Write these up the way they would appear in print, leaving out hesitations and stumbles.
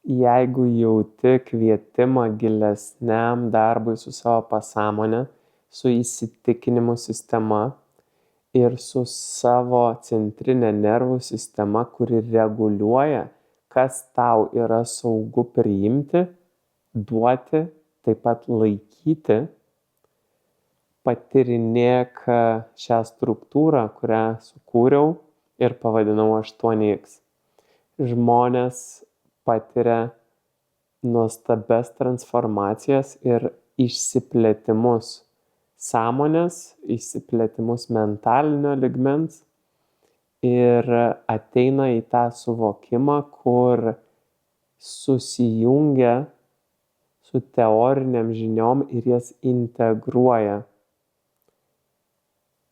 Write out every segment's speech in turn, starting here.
Jeigu jauti kvietimą gilesniam darbui su savo pasąmone, su įsitikinimų sistema ir su savo centrinė nervų sistema, kuri reguliuoja, kas tau yra saugu priimti, duoti, taip pat laikyti, patyrinėk šią struktūrą, kurią sukūriau ir pavadinau 8X. Žmonės patiria nuostabias transformacijas ir išsiplėtimus sąmonės, išsiplėtimus mentalinio ligmens ir ateina į tą suvokimą, kur susijungia su teoriniam žiniom ir jas integruoja.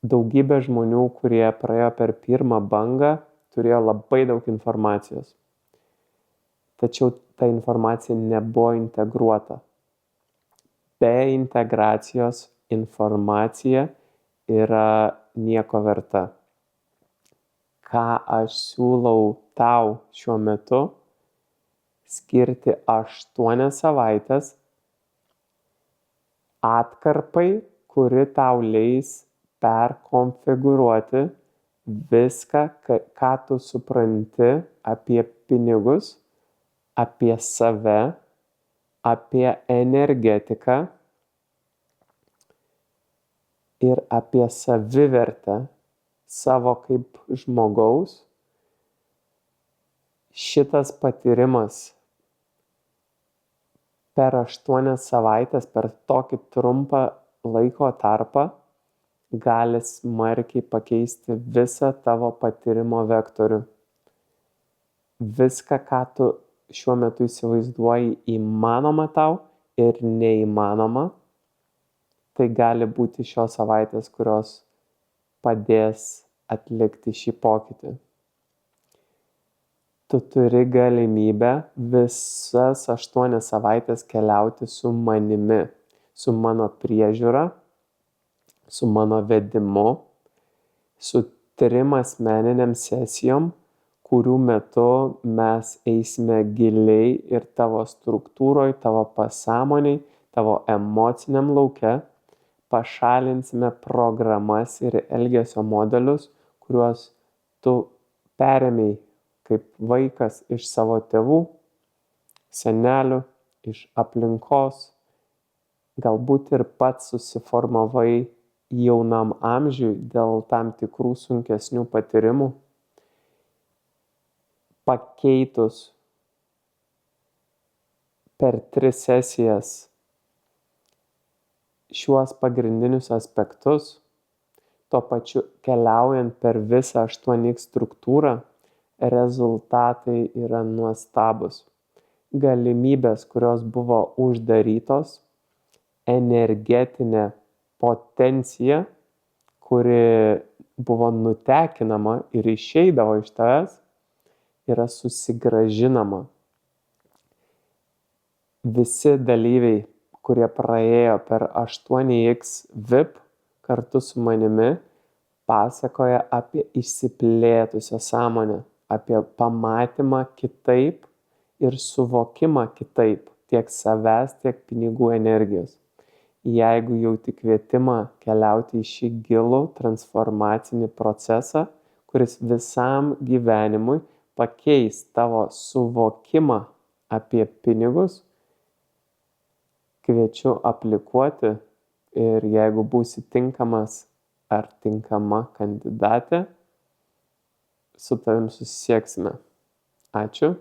Daugybė žmonių, kurie praėjo per pirmą bangą, turėjo labai daug informacijos. Tačiau ta informacija nebuvo integruota. Be integracijos informacija yra nieko verta. Ką aš siūlau tau šiuo metu? Skirti 8 savaitės atkarpai, kuri tau leis perkonfigūruoti viską, ką tu supranti apie pinigus, apie save, apie energetiką ir apie savivertę savo kaip žmogaus. Šitas patyrimas per 8 savaitės, per tokį trumpą laiko tarpą, gali smarkiai pakeisti visą tavo patyrimo vektorių. Viską, ką tu šiuo metu įsivaizduoji įmanoma tau ir neįmanoma, tai gali būti šios savaitės, kurios padės atlikti šį pokytį. Tu turi galimybę visas 8 savaitės keliauti su manimi, su mano priežiūra, su mano vedimu, su 3 asmeniniam sesijom, kurių metu mes eisime giliai ir tavo struktūroje, tavo pasąmoniai, tavo emociniam lauke, pašalinsime programas ir elgesio modelius, kuriuos tu perėmei kaip vaikas iš savo tėvų, senelių, iš aplinkos, galbūt ir pats susiformavai jaunam amžiui dėl tam tikrų sunkesnių patyrimų. Pakeitus per 3 sesijas šiuos pagrindinius aspektus, tuo pačiu keliaujant per visą 8X struktūrą, rezultatai yra nuostabus. Galimybės, kurios buvo uždarytos, energetinė potencija, kuri buvo nutekinama ir išeidavo iš tavęs, yra susigrąžinama. Visi dalyviai, kurie praėjo per 8X VIP kartu su manimi, pasakoja apie išsiplėtusią sąmonę, apie pamatymą kitaip ir suvokimą kitaip, tiek savęs, tiek pinigų energijos. Jeigu jauti kvietimą keliauti į šį gilų transformacinį procesą, kuris visam gyvenimui pakeis tavo suvokimą apie pinigus, kviečiu aplikuoti ir jeigu būsi tinkamas ar tinkama kandidatė, su tavim susisieksime. Ačiū.